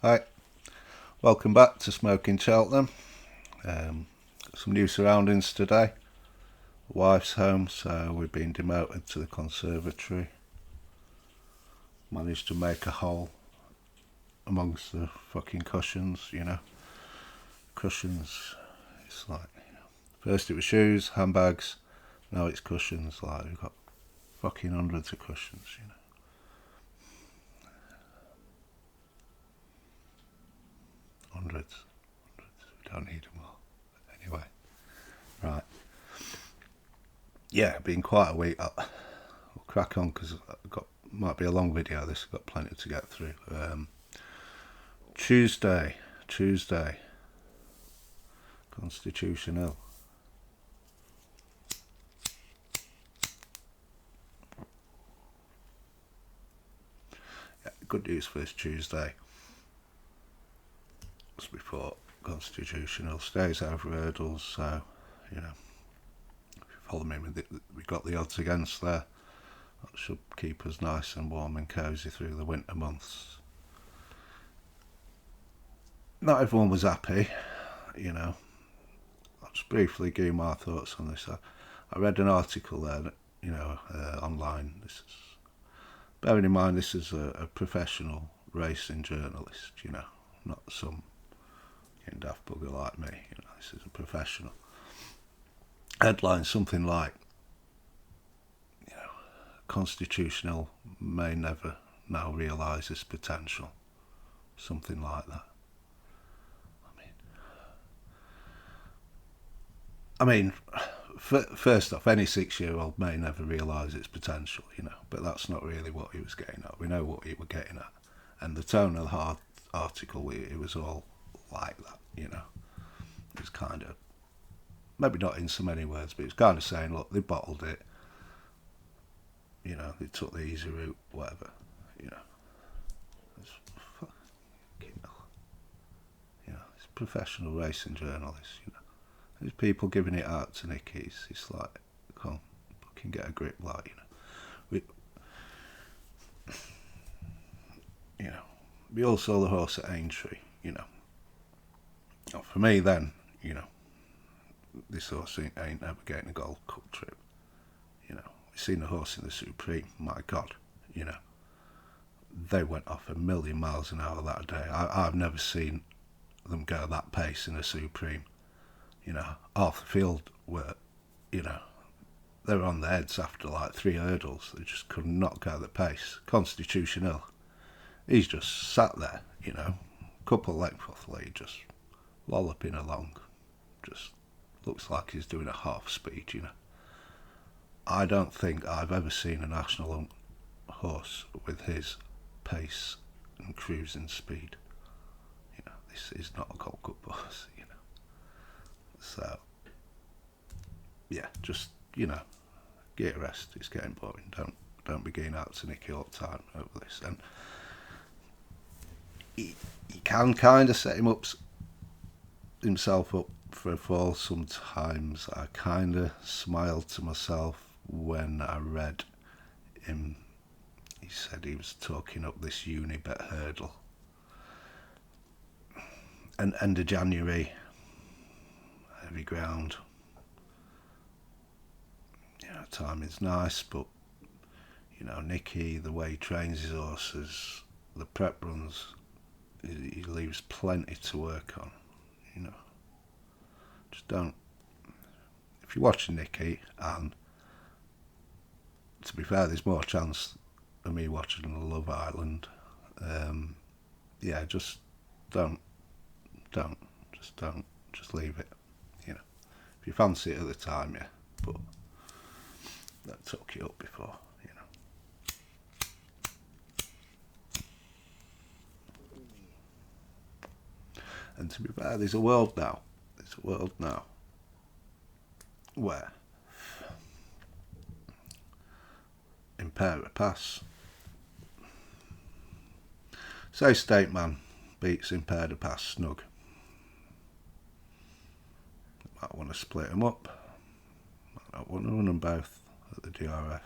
Hi, welcome back to Smoking Cheltenham. Got some new surroundings today. Wife's home, so we've been demoted to the conservatory. Managed to make a hole amongst the fucking cushions, Cushions, it's like, first it was shoes, handbags, now it's cushions. Like, we've got fucking hundreds of cushions. Hundreds. We don't need them all. Anyway, right. Yeah, been quite a week. I'll crack on because might be a long video. This, I've got plenty to get through. Tuesday, Constitutional. Yeah, good news for this Tuesday. As before, Constitutional stays over hurdles, so if you follow me with it, we got the odds against there. That should keep us nice and warm and cosy through the winter months. Not everyone was happy, I'll just briefly give you my thoughts on this. I read an article there that, online. Bearing in mind this is a professional racing journalist, not some daft bugger like me. This is a professional. Headline something like, Constitutional may never now realise its potential. Something like that. I mean, first off, any 6-year-old may never realise its potential, but that's not really what he was getting at. We know what he was getting at. And the tone of the article, it was all like that, It was kind of, maybe not in so many words, but it was kind of saying, look, they bottled it. They took the easy route, whatever. It's it's professional racing journalists. There's people giving it out to Nickies. It's like, come on, fucking get a grip, like, We all saw the horse at Aintree, For me, then, this horse ain't never getting a Gold Cup trip. We've seen the horse in the Supreme. My God, they went off a million miles an hour that day. I've never seen them go that pace in a Supreme. Half the field were, they were on their heads after like 3 hurdles. They just could not go the pace. Constitutional, he's just sat there, couple length off the lead, just lolloping along. Just looks like he's doing a half speed, I don't think I've ever seen a national horse with his pace and cruising speed. This is not a Gold Cup horse, So, yeah, just, get a rest. It's getting boring. Don't be getting out to Nicky all the time over this. And he can kind of set himself up for a fall sometimes. I kind of smiled to myself when I read him. He said he was talking up this Unibet hurdle. And end of January, heavy ground. Timing's nice, but Nicky, the way he trains his horses, the prep runs, he leaves plenty to work on. Just don't. If you're watching Nicky, and to be fair, there's more chance of me watching Love Island. Just don't. Just leave it. If you fancy it at the time, yeah, but that took you up before, And to be fair, there's a world now where Impera Pass, say State Man beats Impera Pass snug. Might want to split them up. Might not want to run them both at the DRF.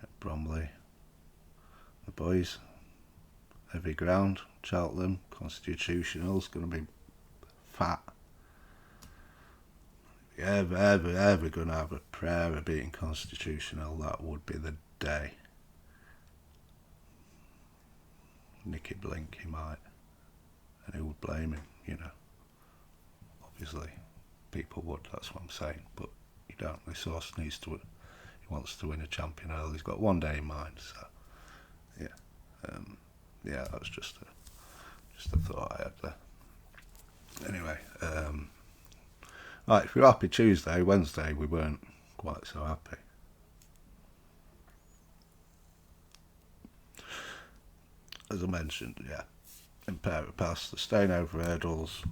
At Bromley, the boys, Every ground, Cheltenham, Constitutional's going to be fat. If you're ever going to have a prayer of being Constitutional, that would be the day. Nicky Blink, he might. And who would blame him, you know? Obviously, people would, that's what I'm saying. But you don't. This horse needs to, he wants to win a champion early. He's got one day in mind, so, yeah. Yeah, that's just a thought I had there. Anyway, right, if you're happy Tuesday, Wednesday we weren't quite so happy. As I mentioned, yeah, in pair of pass, the staying over hurdles.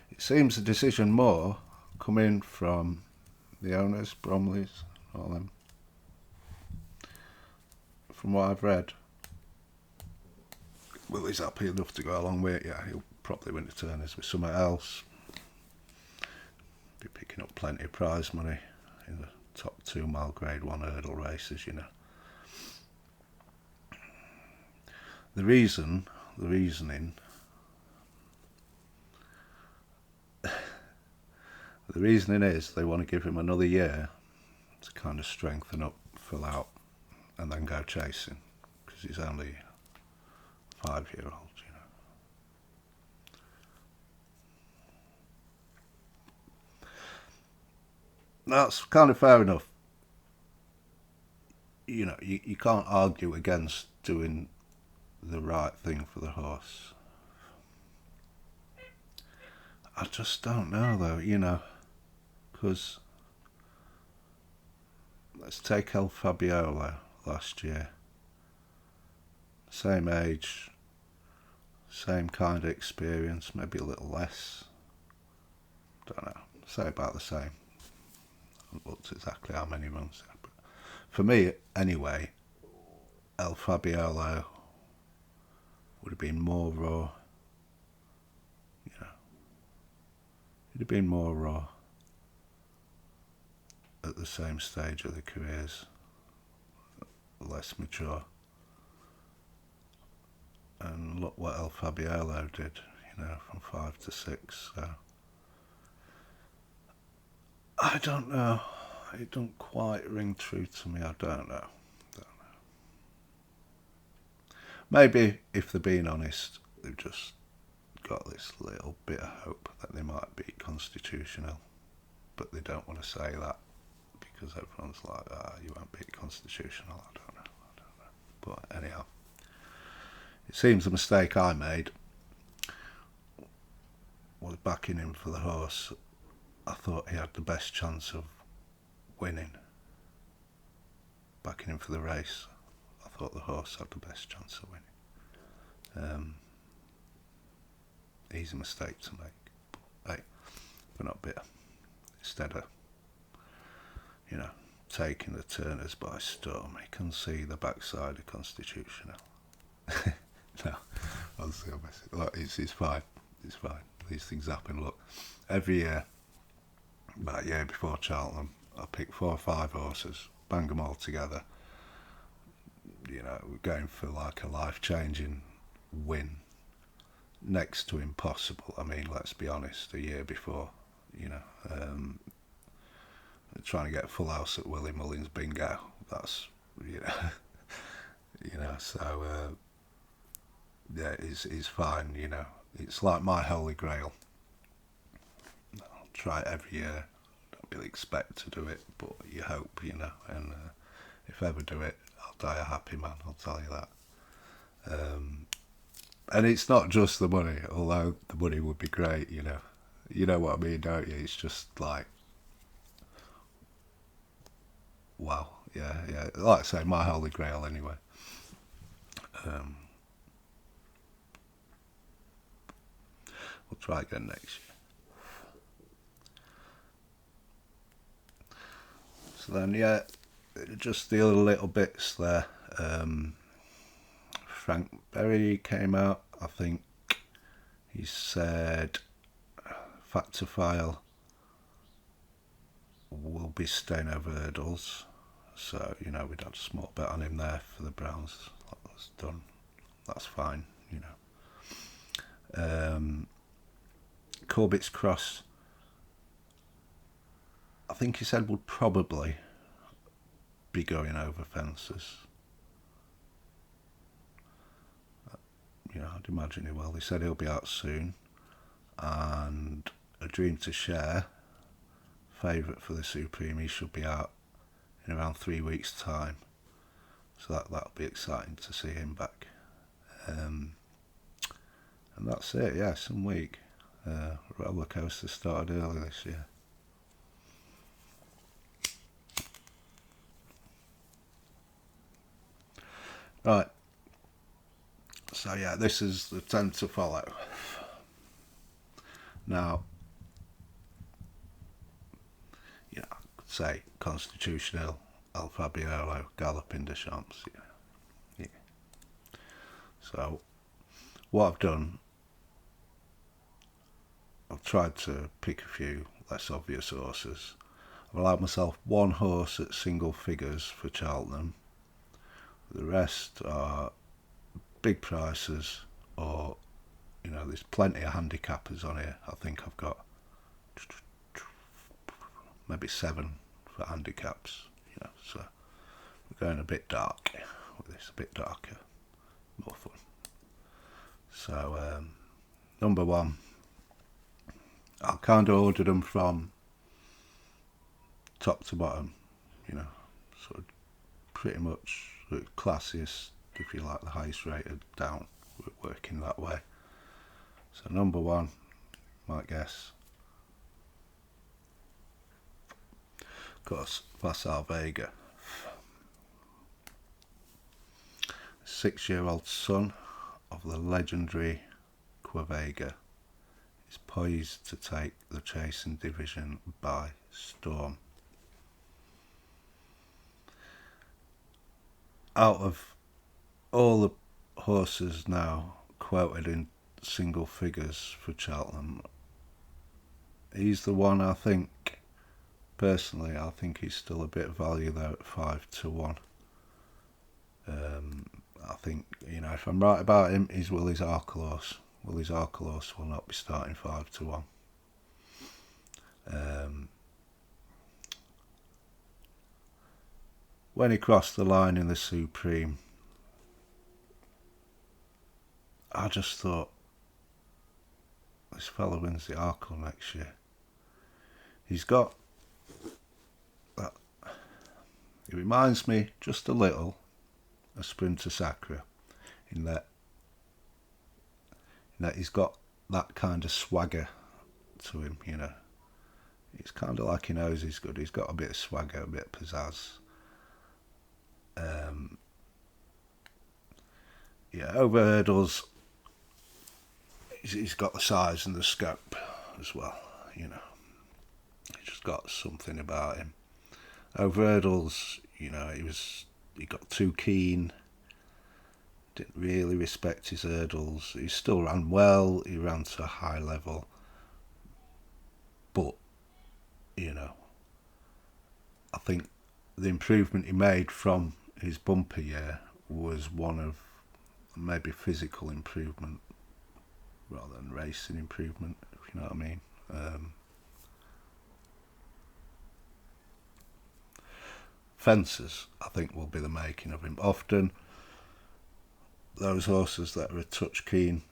It seems the decision more coming from the owners, Bromleys, all them. From what I've read, Willie's happy enough to go along with it. Yeah, he'll probably win the Turners with something else. Be picking up plenty of prize money in the top 2 mile grade 1 hurdle races, you know. The reasoning, the reasoning is they want to give him another year to kind of strengthen up, fill out, and then go chasing, because he's only 5-year-old, you know. That's kind of fair enough. You know, you can't argue against doing the right thing for the horse. I just don't know though, you know, because let's take El Fabiola last year. Same age, same kind of experience, maybe a little less. Don't know, say about the same. I haven't looked exactly how many months. But for me, anyway, El Fabiola would have been more raw. You know, it'd have been more raw at the same stage of the careers, less mature. And look what El Fabiolo did, you know, from 5 to 6. So I don't know. It don't quite ring true to me. I don't know. Maybe, if they're being honest, they've just got this little bit of hope that they might be Constitutional, but they don't want to say that because everyone's like, you won't be Constitutional. I don't know. But anyhow, it seems the mistake I made was backing him for the horse. I thought he had the best chance of winning. Backing him for the race, I thought the horse had the best chance of winning. Easy mistake to make. But, hey, we're not bitter. Instead of, you know, taking the Turners by storm, he can see the backside of Constitutional. No, honestly, look, it's fine. It's fine. These things happen. Look, every year, about a year before Cheltenham, I pick 4 or 5 horses, bang them all together. You know, we're going for like a life-changing win. Next to impossible. I mean, let's be honest, a year before, you know, trying to get a full house at Willie Mullins Bingo. That's, you know, you know, so, yeah, it's fine, you know. It's like my holy grail. I'll try it every year. Don't really expect to do it, but you hope, you know. And if I ever do it, I'll die a happy man, I'll tell you that. And it's not just the money, although the money would be great, you know. You know what I mean, don't you? It's just like, wow, yeah. Like I say, my holy grail anyway. We'll try again next year. So then, yeah, just the other little bits there. Frank Berry came out, I think he said Factor File will be staying over hurdles. So, you know, we'd had a small bet on him there for the Browns. That was done. That's fine, you know. Corbett's Cross, I think he said would probably be going over fences. You know, I'd imagine he will. He said he'll be out soon. And A Dream to Share, favourite for the Supreme, he should be out in around 3 weeks' time. So that'll be exciting to see him back. And that's it, yeah, some week. Roller coaster started early this year. Right. So yeah, this is the 10 to follow. Now, you know, I could say Constitutional, El Fabiolo, Galloping Deschamps. Yeah. So, what I've done, I've tried to pick a few less obvious horses. I've allowed myself one horse at single figures for Cheltenham. The rest are big prices, or, you know, there's plenty of handicappers on here. I think I've got maybe 7 for handicaps, you know, so we're going a bit dark with this, a bit darker, more fun. So, number 1, I kind of ordered them from top to bottom, you know, sort of pretty much the classiest, if you like, the highest rated down, working that way. So number 1, might guess, of course, Vassar Vega. 6-year-old son of the legendary Quavega is poised to take the chasing division by storm. Out of all the horses now quoted in single figures for Cheltenham, he's the one I think, personally, I think he's still a bit of value there at 5 to 1. I think, you know, if I'm right about him, he's Willie's Arkelos. Willie's Arkelos will not be starting 5 to 1. When he crossed the line in the Supreme, I just thought, this fella wins the Arkle next year. He's got that, he reminds me just a little of Sprinter Sacra in that he's got that kind of swagger to him, you know. It's kind of like he knows he's good. He's got a bit of swagger, a bit of pizzazz. Yeah, over hurdles, he's got the size and the scope as well, you know. He's just got something about him. Over hurdles, you know, he got too keen, didn't really respect his hurdles. He still ran well, he ran to a high level, but, you know, I think the improvement he made from his bumper year was one of maybe physical improvement rather than racing improvement, if you know what I mean. Fences, I think, will be the making of him. Often those horses that are a touch keen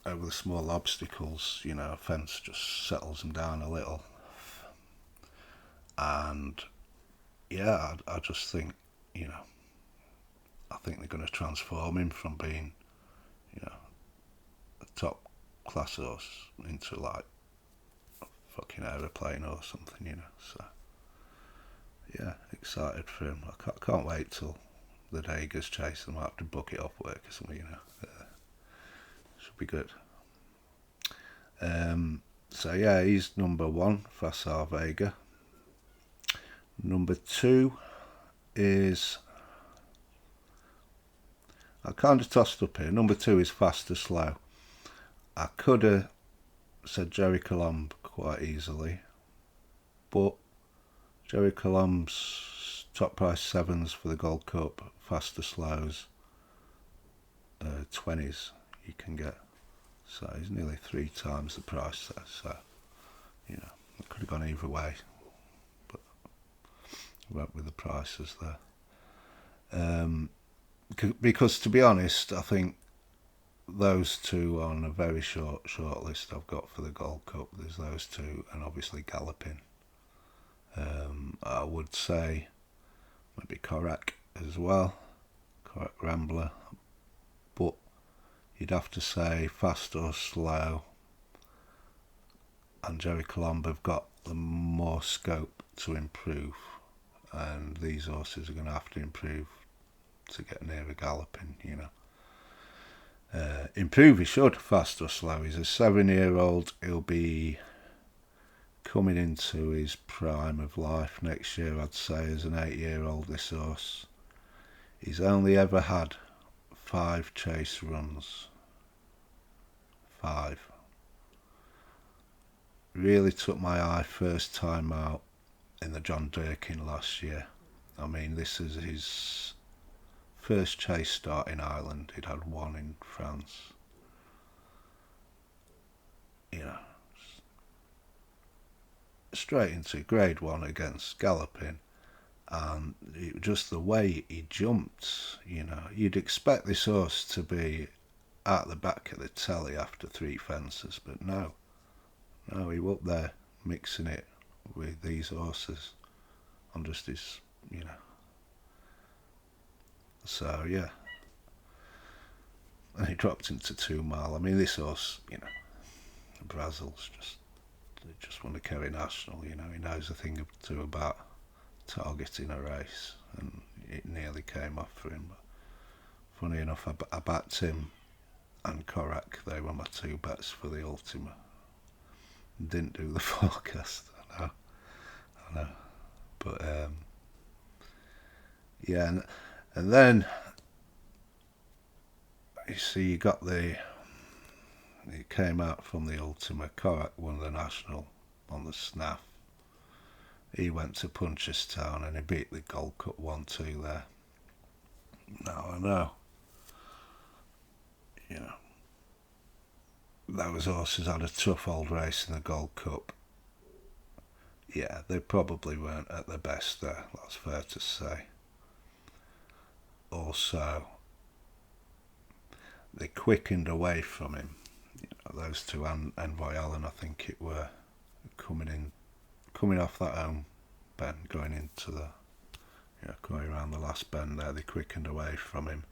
over the small obstacles, you know, a fence just settles them down a little. And yeah, I just think, you know, I think they're going to transform him from being, you know, a top class horse into like a fucking aeroplane or something, you know. So yeah, excited for him. I can't wait till the day he gets chased. I might have to book it off work or something, you know. Should be good. So yeah, he's number 1, Vassar Vega. Number 2 is, I kind of tossed up here. Number 2 is Fast or Slow. I could have said Jerry Colombe quite easily, but Jerry Colombe's top price 7s for the Gold Cup, faster slows 20s you can get. So he's nearly 3 times the price there. So, you know, it could have gone either way, but went with the prices there. Because to be honest, I think those two on a very short list I've got for the Gold Cup. There's those two, and obviously Galloping. I would say maybe Korak as well, Korak Rambler, but you'd have to say Fast or Slow and Jerry Colombo have got the more scope to improve, and these horses are going to have to improve to get near a Galloping, you know. Improve he should, Fast or Slow. He's a 7-year-old. He'll be coming into his prime of life next year, I'd say, as an 8-year-old, this horse. He's only ever had 5 chase runs. 5. Really took my eye first time out in the John Durkin last year. I mean, this is his first chase start in Ireland. He'd had 1 in France. You know, straight into grade 1 against Galloping, and just the way he jumped, you know, you'd expect this horse to be at the back of the telly after 3 fences, but no, he was up there mixing it with these horses on just his, you know. So yeah, and he dropped into 2 mile. I mean, this horse, you know, Brazil's just won the Kerry National. You know, he knows a thing or two about targeting a race, and it nearly came off for him. But funny enough, I backed him and Korak. They were my 2 bets for the Ultima. Didn't do the forecast. I know. But yeah, and then you see, you got he came out from the Ultima. Korak won the National on the snaff. He went to Punchestown and he beat the Gold Cup 1-2 there. Now I know, you know, those horses had a tough old race in the Gold Cup. Yeah, they probably weren't at their best there, that's fair to say. Also, they quickened away from him. You know, those two, and Envoy Allen, I think it were, coming off that home bend, going into the, you know, going around the last bend there, they quickened away from him.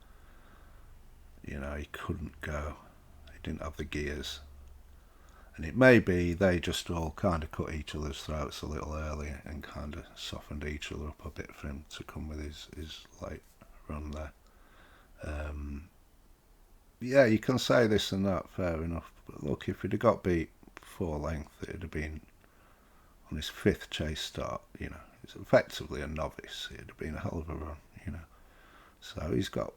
You know, he couldn't go. He didn't have the gears. And it may be they just all kind of cut each other's throats a little early and kind of softened each other up a bit for him to come with his late run there. Yeah, you can say this and that, fair enough. But look, if he'd have got beat 4 length, it'd have been on his 5th chase start. You know, he's effectively a novice. It'd have been a hell of a run. You know, so he's got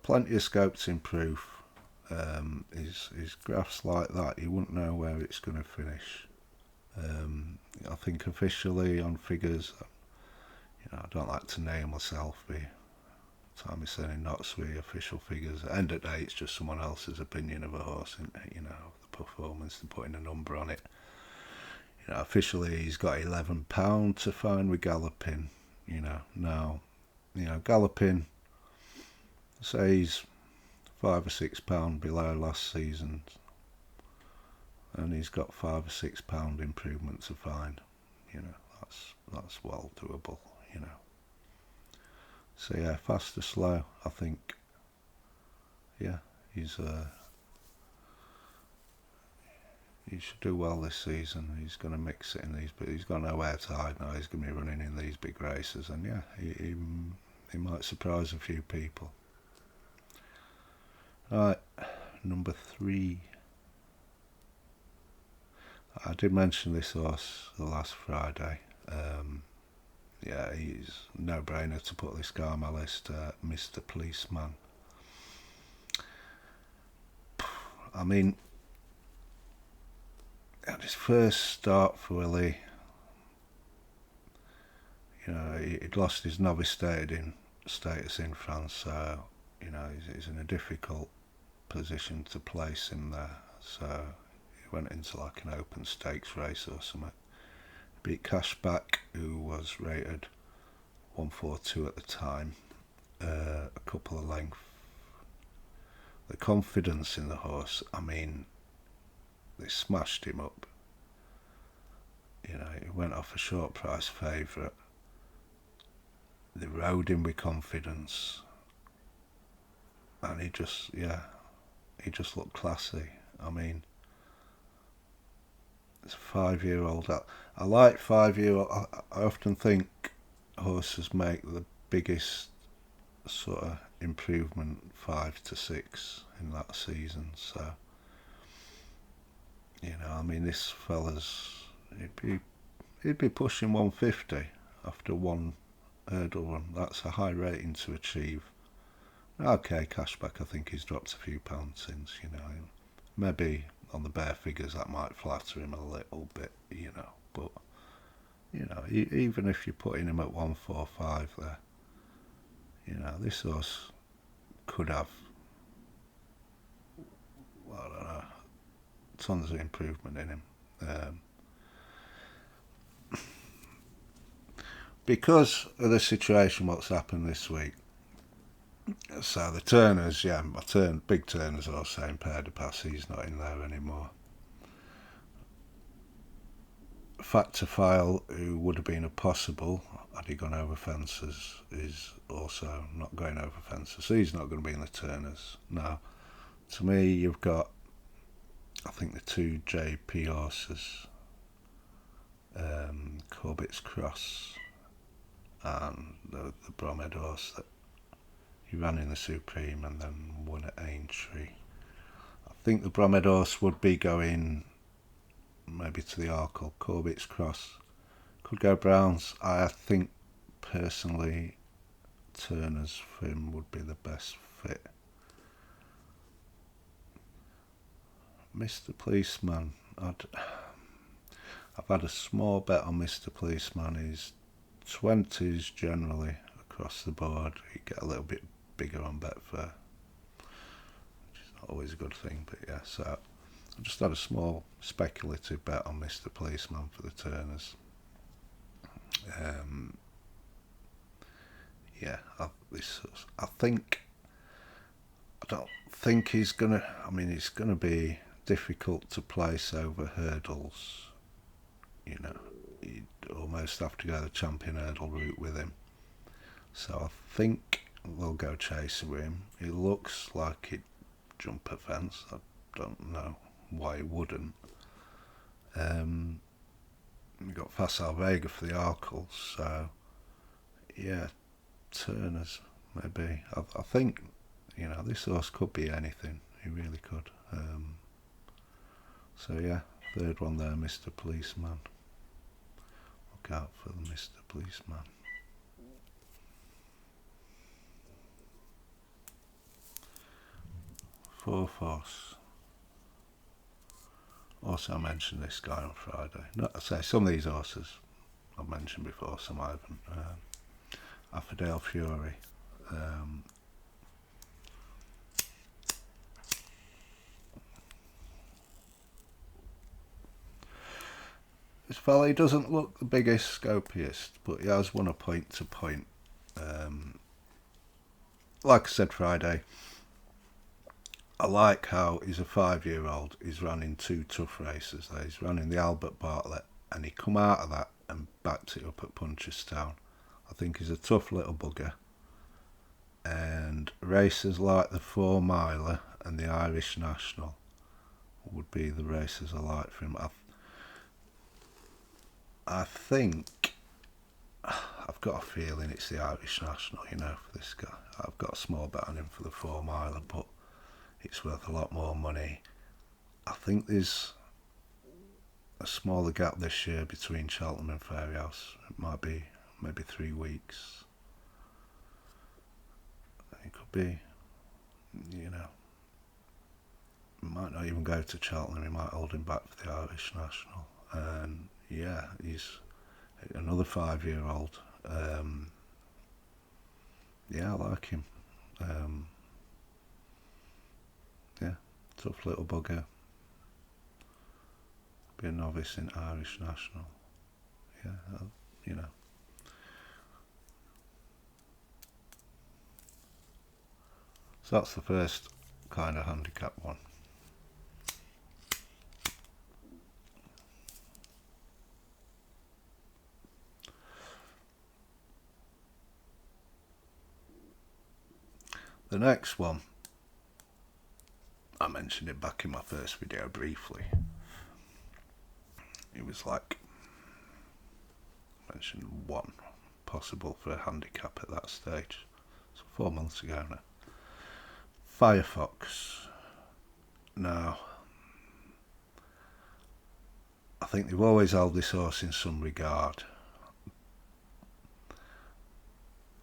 plenty of scope to improve. His graphs like that, you wouldn't know where it's going to finish. I think officially on figures, you know, I don't like to nail myself. Time is saying not with official figures. At the end of the day, it's just someone else's opinion of a horse, and you know, the performance and putting a number on it. You know, officially he's got £11 to find with Galloping. You know, now, you know, Galloping, say he's £5 or £6 below last season, and he's got £5 or £6 improvement to find. You know, that's well doable. You know. So yeah, Fast or Slow, I think. Yeah, he should do well this season. He's going to mix it in these, but he's got nowhere to hide now. He's going to be running in these big races, and yeah, he might surprise a few people. Right, number 3. I did mention this horse the last Friday. Yeah, he's no-brainer to put this guy on my list, Mr. Policeman. I mean, at his first start for Willie, You know, he'd lost his novice status in France, so you know he's in a difficult position to place him there. So he went into like an open stakes race or something. Beat Cashback, who was rated 142 at the time, a couple of lengths. The confidence in the horse, I mean, they smashed him up. You know, he went off a short price favourite. They rode him with confidence, and he just looked classy. I mean, it's a 5-year-old. I like 5-year-old. I often think horses make the biggest sort of improvement 5 to 6 in that season. So, you know, I mean, this fella's he'd be pushing 150 after one hurdle run. That's a high rating to achieve. Okay, Cashback, I think he's dropped a few pounds since, you know. Maybe on the bare figures that might flatter him a little bit, you know. But, you know, even if you're putting him at 145 there, you know, this horse could have, well, I don't know, tons of improvement in him. Because of the situation, what's happened this week. So the Turners, yeah, big Turners are saying Père de Pass, he's not in there anymore. Factophile, who would have been a possible had he gone over fences, is also not going over fences, so he's not going to be in the Turners. Now, to me, you've got, I think, the two JP horses, Corbett's Cross and the Bromhead horse that he ran in the Supreme and then won at Aintree. I think the Bromhead horse would be going maybe to the Arkle. Corbett's Cross could go Browns. I think personally Turner's for him would be the best fit. Mr. Policeman, I've had a small bet on Mr. Policeman. He's 20s generally across the board. You get a little bit bigger on Betfair, which is not always a good thing, but yeah. So I just had a small speculative bet on Mr. Policeman for the Turners. I don't think he's gonna. I mean, he's gonna be difficult to place over hurdles. You know, you'd almost have to go the champion hurdle route with him. So I think we'll go chasing with him. He looks like he'd jump a fence. I don't know why he wouldn't. We've got Facile Vega for the Arkle, so yeah, Turners maybe. I think, you know, this horse could be anything. He really could. So yeah, third one there, Mr. Policeman. Look out for the Mr. Policeman. Firefox. Also, I mentioned this guy on Friday. I say some of these horses I've mentioned before, some I haven't. Affordale Fury. This fella, he doesn't look the biggest, scopiest, but he has won a point to point. Like I said Friday, I like how he's a 5-year-old. He's run in 2 tough races there. He's run in the Albert Bartlett, and he come out of that and backed it up at Punchestown. I think he's a tough little bugger. And races like the 4 Miler and the Irish National would be the races I like for him. I think I've got a feeling it's the Irish National, you know, for this guy. I've got a small bet on him for the 4 Miler, but it's worth a lot more money. I think there's a smaller gap this year between Cheltenham and Fairyhouse. It might be maybe 3 weeks. It could be, you know, he might not even go to Cheltenham. He might hold him back for the Irish National. And yeah, he's another 5-year-old. Yeah, I like him. Yeah, tough little bugger. Be a novice in Irish National. Yeah, you know. So that's the first kind of handicap one. The next one, I mentioned it back in my first video briefly. It was like, I mentioned one possible for a handicap at that stage. So 4 months ago now. Firefox. Now, I think they've always held this horse in some regard.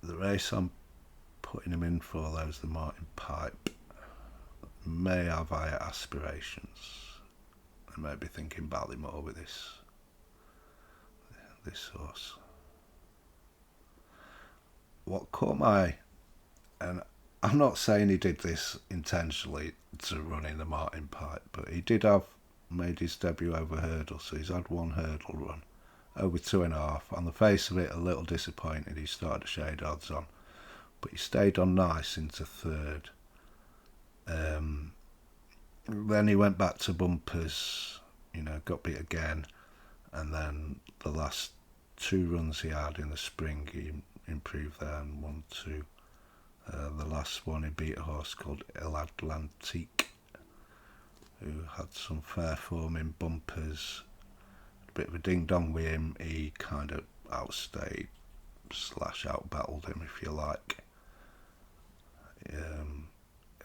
The race I'm putting him in for, though, is the Martin Pipe. May have higher aspirations. I may be thinking Ballymore with this horse. What caught my eye, and I'm not saying he did this intentionally to run in the Martin Pipe, but he did have made his debut over hurdle, so he's had one hurdle run over 2.5. On the face of it, a little disappointed. He started to shade odds on, but he stayed on nice into third. Then he went back to bumpers, got beat again, and then the last 2 runs he had in the spring, he improved there and won 2. The last one he beat a horse called El Atlantique, who had some fair form in bumpers. A bit of a ding dong with him. He kind of outstayed / outbattled him, if you like.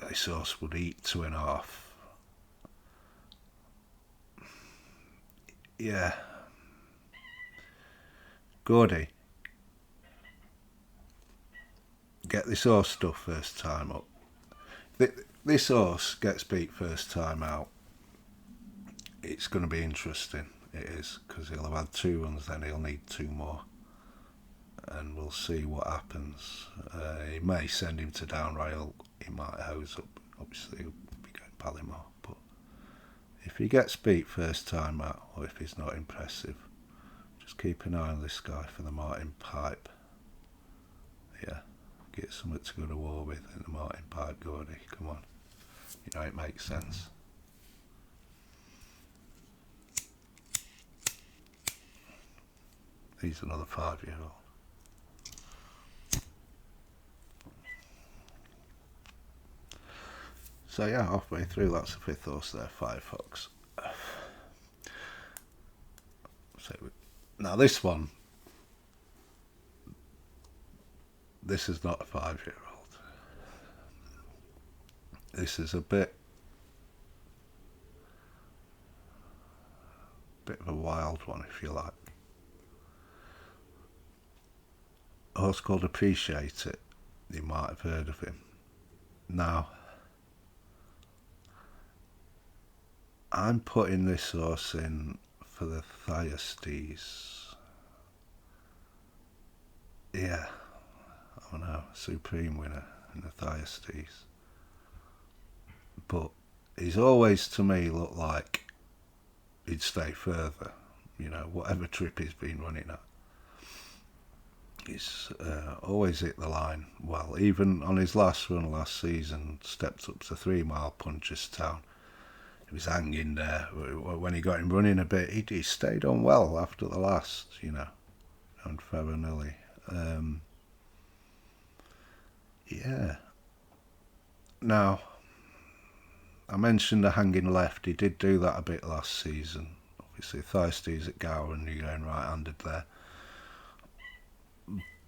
This horse would eat 2.5. Yeah. Gordy, get this horse stuff first time up. This horse gets beat first time out. It's going to be interesting. It is, because he'll have had 2 runs, then he'll need 2 more. And we'll see what happens. He may send him to down rail. He might hose up. Obviously, he'll be going Ballymore. But if he gets beat first time out, or if he's not impressive, just keep an eye on this guy for the Martin Pipe. Yeah, get something to go to war with in the Martin Pipe, Gordy. Come on. It makes sense. He's another 5-year-old. So yeah, halfway through, that's the 5th horse there, Firefox. So now this one, this is not a 5-year-old. This is a bit of a wild one, if you like. A horse called Appreciate It. You might have heard of him. Now, I'm putting this horse in for the Thyestes. Yeah, I know, Supreme winner in the Thyestes. But he's always, to me, looked like he'd stay further. Whatever trip he's been running at. He's always hit the line well. Even on his last run last season, stepped up to 3 Mile Punchestown. He was hanging there. When he got him running a bit, he stayed on well after the last, and Farinelli. Yeah. Now, I mentioned the hanging left. He did do that a bit last season. Obviously, Thyestes at Gower, and you're going right-handed there.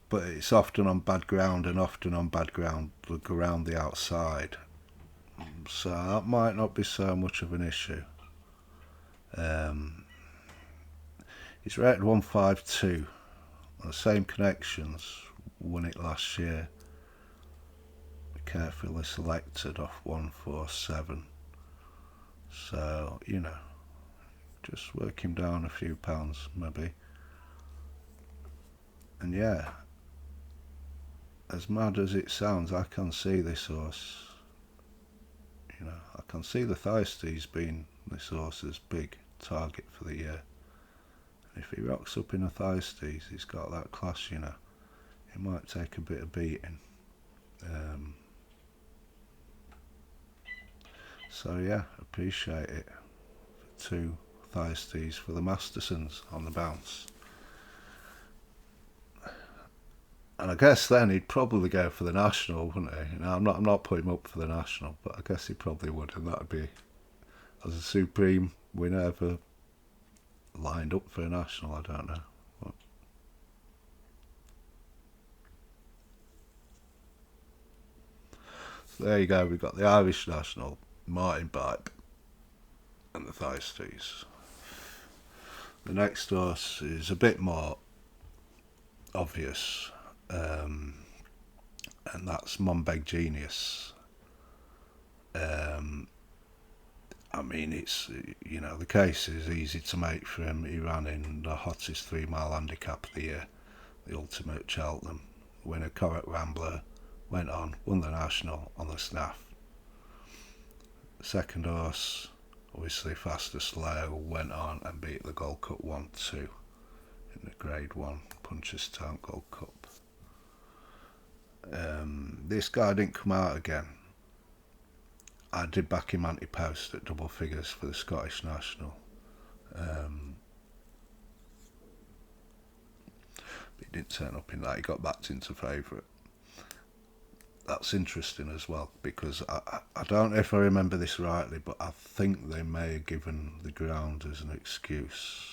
But it's often on bad ground, and often on bad ground around the outside. So that might not be so much of an issue. He's rated 152. The same connections, won it last year. Carefully selected off 147. So, just work him down a few pounds, maybe. And yeah, as mad as it sounds, I can see this horse. I can see the Thyestes being this horse's big target for the year. And if he rocks up in a Thyestes, he's got that class, He might take a bit of beating. So yeah, appreciate it. For 2 Thyestes for the Mastersons on the bounce. And I guess then he'd probably go for the National, wouldn't he? I'm not putting him up for the National, but I guess he probably would, and that'd be, as a Supreme winner, ever lined up for a National, I don't know. But so there you go, we've got the Irish National, Martin Bipe, and the Thyestes. The next horse is a bit more obvious, and that's Mumbag Genius. I mean, it's, the case is easy to make for him. He ran in the hottest 3-mile handicap of the year, the Ultimate at Cheltenham. Winner Correct Rambler went on, won the National on the snaff. Second horse, obviously Faster Slow, went on and beat the Gold Cup 1-2 in the Grade 1 Punchestown Gold Cup. This guy didn't come out again. I did back him ante-post at double figures for the Scottish National. But he didn't turn up in that. He got backed into favourite. That's interesting as well, because I don't know if I remember this rightly, but I think they may have given the ground as an excuse.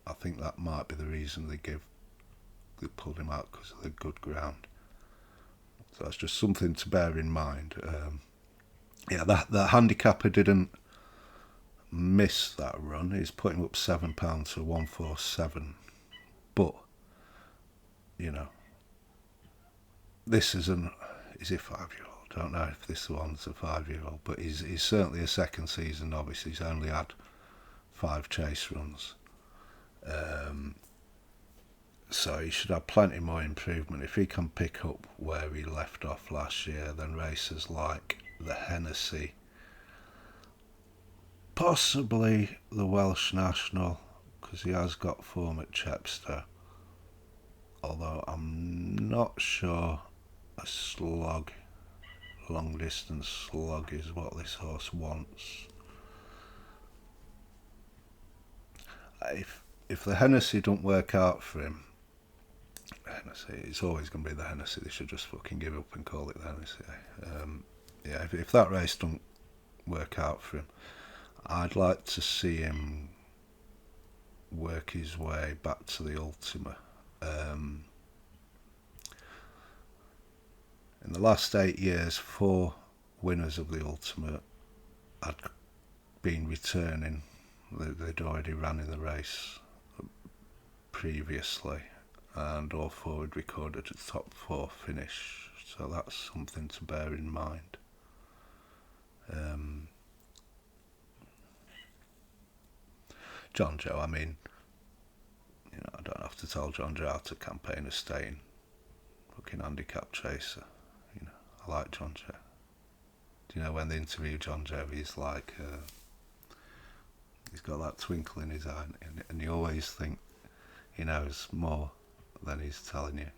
I think that might be the reason they pulled him out, because of the good ground. So that's just something to bear in mind. Yeah, the handicapper didn't miss that run. He's putting up £7 to 147. But, this is he 5-year-old? I don't know if this one's a 5-year-old, but he's certainly a second season novice. He's only had 5 chase runs. So he should have plenty more improvement. If he can pick up where he left off last year, then races like the Hennessy, possibly the Welsh National, because he has got form at Chepstow, although I'm not sure a slog, long distance slog, is what this horse wants. If the Hennessy don't work out for him, Hennessy, it's always going to be the Hennessy. They should just fucking give up and call it the Hennessy. Yeah, if that race don't work out for him, I'd like to see him work his way back to the Ultima. In the last 8 years, 4 winners of the Ultimate had been returning. They'd already ran in the race previously, and all 4 had recorded a top 4 finish. So that's something to bear in mind. John Joe, I mean, I don't have to tell John Joe how to campaign a staying fucking handicap chaser. I like John Joe. Do you know when they interview John Joe, he's like, he's got that twinkle in his eye, and you always think he knows more than he's telling you.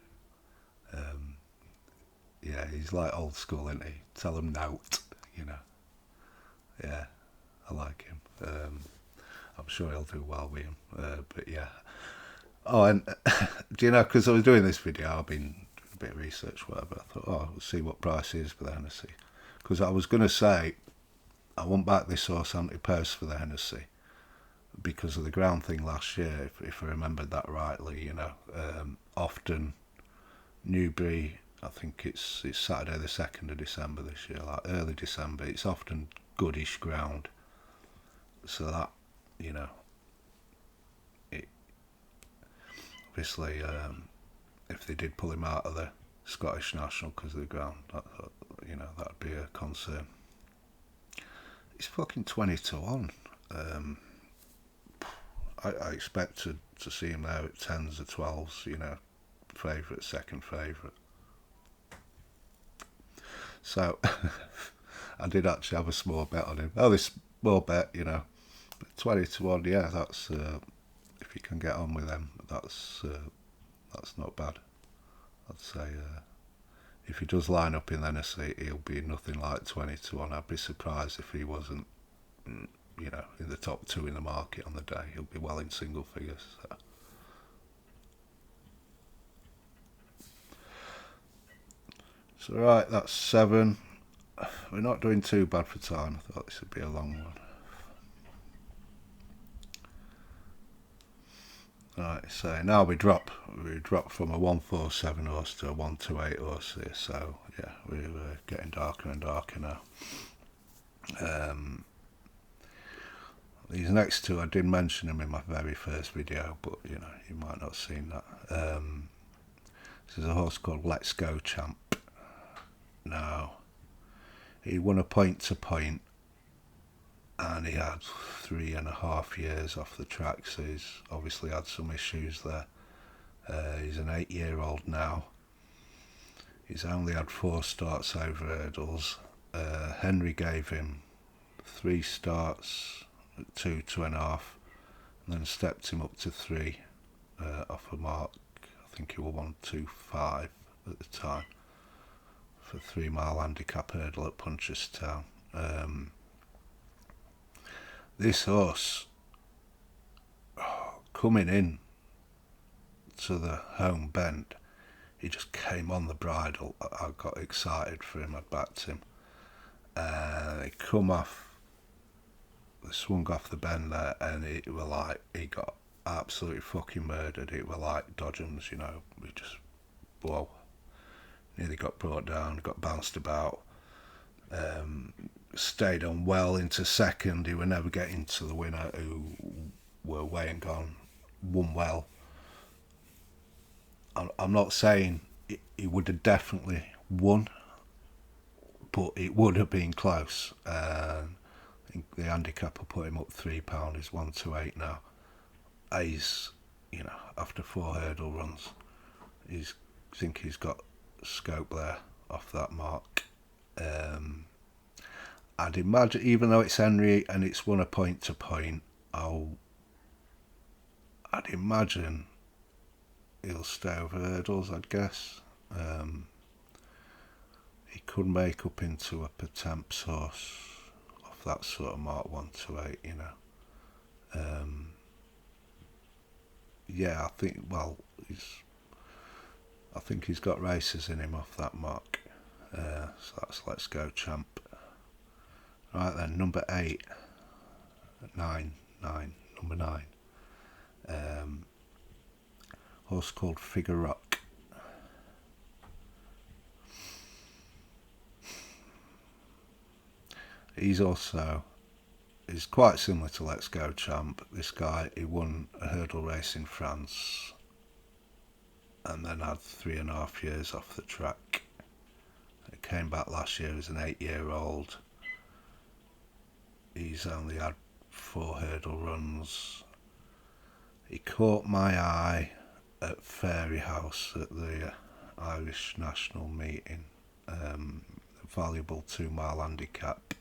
Yeah, he's like old school, isn't he? Tell him nout, Yeah, I like him. I'm sure he'll do well with him. But yeah. Oh, and do you know, because I was doing this video, I've been doing a bit of research, whatever. I thought, we'll see what price is for the Hennessy. Because I was going to say, I won't back this horse ante-post for the Hennessy because of the ground thing last year, if I remembered that rightly. Often Newbury, I think it's Saturday the 2nd of December this year, like early December, it's often goodish ground. So that, it obviously, if they did pull him out of the Scottish National because of the ground, that'd be a concern. It's fucking 20 to 1. I expect to see him there at 10s or 12s, favourite, second favourite. So I did actually have a small bet on him. Oh, this small bet, you know, 20 to 1. Yeah, that's if you can get on with them, that's not bad. I'd say if he does line up in Hennessy, he'll be nothing like 20 to 1. I'd be surprised if he wasn't, you know, in the top 2 in the market on the day. He'll be well in single figures. So right, that's 7. We're not doing too bad for time. I thought this would be a long one. Right, so now we drop from a 147 horse to a 128 horse here. So yeah, we're getting darker and darker now. These next two, I did mention them in my very first video, but you know, you might not have seen that. This is a horse called Let's Go Champ. Now, he won a point to point, and he had 3.5 years off the track, so he's obviously had some issues there. He's an 8-year-old now. He's only had 4 starts over hurdles. Henry gave him 3 starts at 2.5, and then stepped him up to 3 off a mark. I think he was 1.25 at the time for 3-mile handicap hurdle at Punchestown. This horse, coming in to the home bend, he just came on the bridle. I got excited for him. I backed him. They come off, they swung off the bend there, and it were like he got absolutely fucking murdered. It were like Dodgems, you know. We just, whoa, nearly got brought down, got bounced about. Stayed on well into second. He were never getting to the winner, who were way and gone. Won well. I'm not saying he would have definitely won, but it would have been close. I think the handicap will put him up £3. He's 128 now. He's, you know, after 4 hurdle runs, I think he's got scope there off that mark. I'd imagine, even though it's Henry and it's won a point to point, I'd imagine he'll stay over hurdles, I'd guess. He could make up into a Pertemps horse off that sort of mark, 128, you know. Yeah, I think he's got races in him off that mark. So that's Let's Go Champ. Right then, number 8, 9, number 9. Horse called Figure Rock. He's quite similar to Let's Go Champ. This guy, he won a hurdle race in France and then had 3.5 years off the track. He came back last year as an 8-year-old. He's only had 4 hurdle runs. He caught my eye at Fairyhouse at the Irish National meeting. A valuable 2-mile handicap.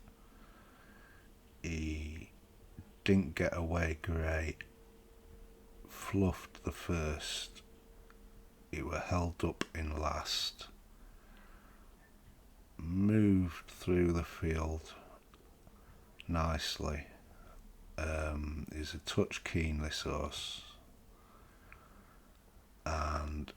He didn't get away great. Fluffed the first. He were held up in last. Moved through the field nicely. He's a touch keen, this horse, and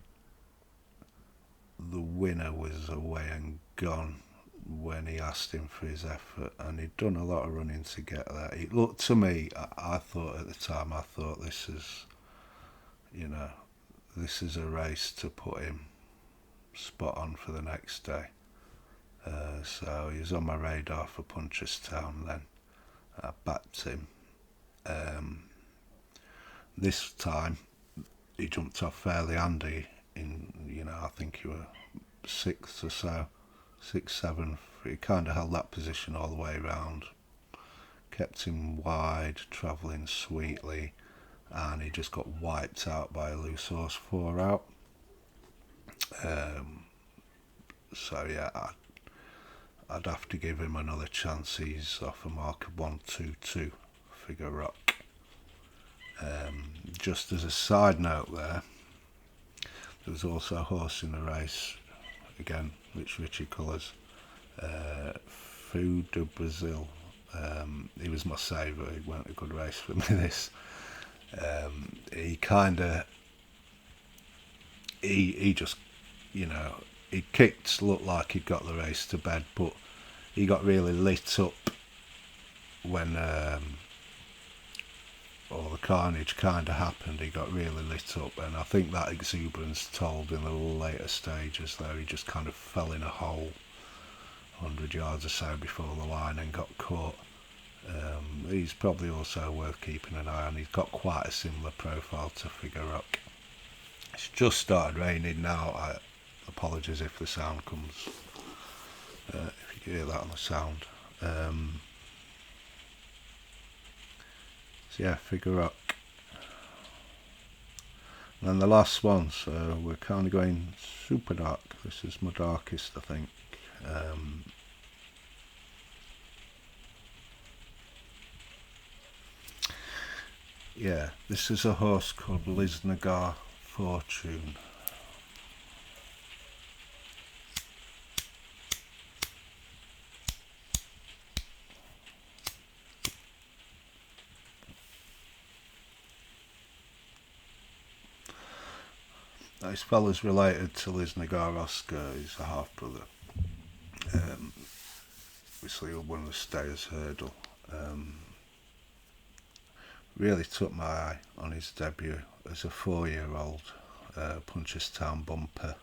the winner was away and gone when he asked him for his effort, and he'd done a lot of running to get there. It looked to me, I thought at the time, this is, you know, this is a race to put him spot on for the next day. So he was on my radar for Punchestown then. I backed him. This time he jumped off fairly handy in, you know, I think he were 6th or so, 6, 7. He kind of held that position all the way around, kept him wide, travelling sweetly, and he just got wiped out by a loose horse 4 out. So yeah, I'd have to give him another chance. He's off a mark of 122 figure rock. Just as a side note there was also a horse in the race, again, which Richie colours, Fou de Brazil. He was my saver. He went a good race for me this. He kind of, he just, he kicked, looked like he'd got the race to bed, but he got really lit up when all the carnage kind of happened. He got really lit up, and I think that exuberance told in the later stages there. He just kind of fell in a hole 100 yards or so before the line and got caught. He's probably also worth keeping an eye on. He's got quite a similar profile to Figure Rock. It's just started raining now. Apologies if the sound comes, if you can hear that on the sound. So yeah, Figure Rock. And then the last one, so we're kind of going super dark. This is my darkest, I think. Yeah, this is a horse called Lisnagar Fortune. This fella's related to Lisnagar Oscar. He's a half brother. Obviously, won the Stayers Hurdle. Really took my eye on his debut as a 4-year-old, Punchestown bumper.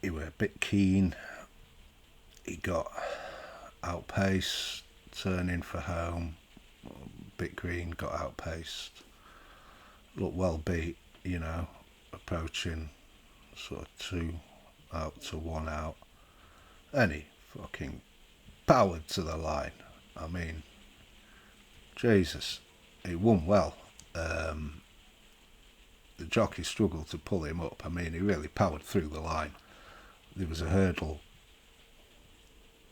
He were a bit keen. He got outpaced, turning for home. Bit green, got outpaced. Looked well beat, approaching sort of 2 out to 1 out. And he fucking powered to the line. I mean, Jesus, he won well. The jockey struggled to pull him up. I mean, he really powered through the line. There was a hurdle,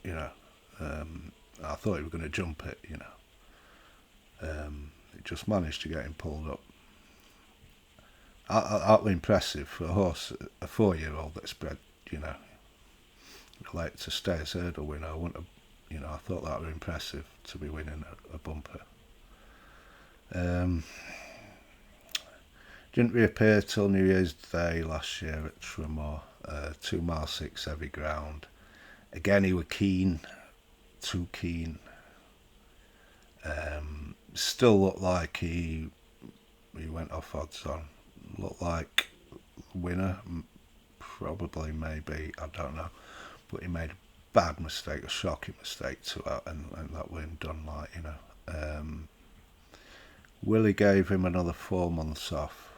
I thought he was going to jump it, He just managed to get him pulled up. That was impressive for a horse, a 4-year-old that's bred, like to Stayers Hurdle winner. I wouldn't have, I thought that was impressive to be winning a bumper. Didn't reappear till New Year's Day last year at Tramore. 2 mile 6 heavy ground. Again, he were keen, too keen. Still looked like he went off odds on. Looked like winner, probably, maybe, I don't know. But he made a bad mistake, a shocking mistake to that, and that wasn't done like, Willie gave him another 4 months off.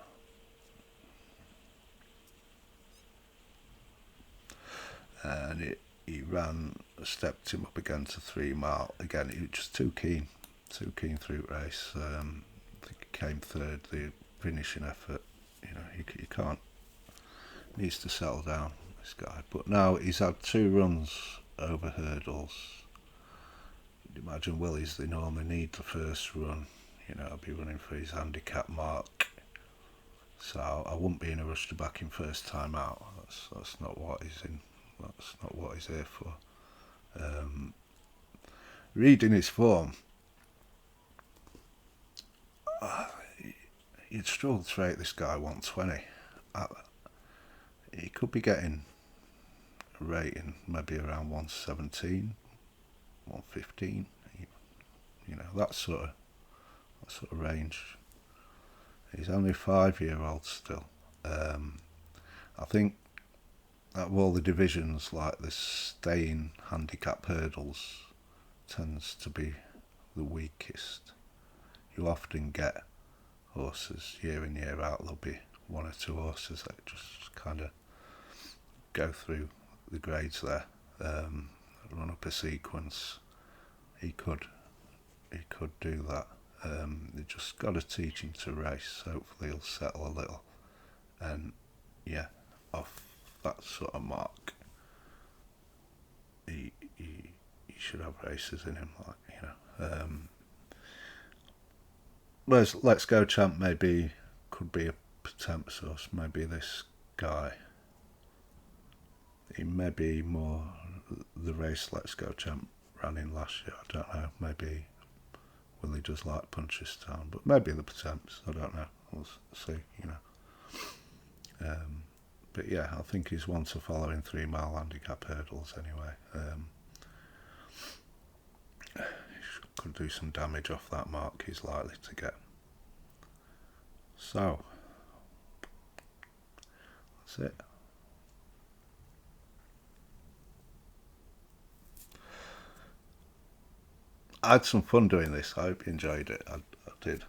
And he stepped him up again to 3 mile. Again, he was just too keen through race. I think he came third, the finishing effort. You can't, needs to settle down, this guy. But now he's had 2 runs over hurdles. You'd imagine Willie's, they normally need the first run. I'll be running for his handicap mark. So I wouldn't be in a rush to back him first time out. That's not what he's in. That's not what he's here for. Reading his form, you'd struggle to rate this guy 120. He could be getting a rating maybe around 117, 115. That sort of range. He's only a 5-year-old still. I think out of all the divisions, like the staying handicap hurdles tends to be the weakest. You often get horses year in, year out. There'll be 1 or 2 horses that just kind of go through the grades there, run up a sequence. He could do that. You just got to teach him to race. Hopefully he'll settle a little and yeah, off that sort of mark, he should have races in him, like, you know. Whereas Let's Go Champ maybe could be a potential source. Maybe this guy, he may be more the race Let's Go Champ ran in last year. I don't know. Maybe Willie does like Punchestown, but maybe the Potemps. I don't know. We'll see. You know. But yeah, I think he's one to follow in 3 mile handicap hurdles anyway. Could do some damage off that mark he's likely to get. So that's it. I had some fun doing this. I hope you enjoyed it. I did.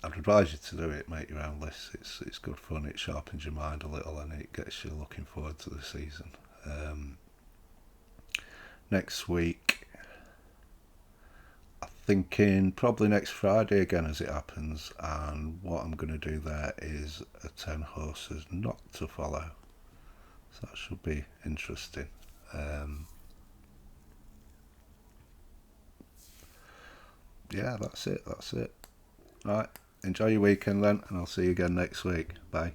I'd advise you to do it. Make your own lists. It's good fun. It sharpens your mind a little and it gets you looking forward to the season. Next week, I'm thinking probably next Friday again as it happens. And what I'm going to do there is a 10 horses not to follow. So that should be interesting. Yeah, that's it. Right. Enjoy your weekend then, and I'll see you again next week. Bye.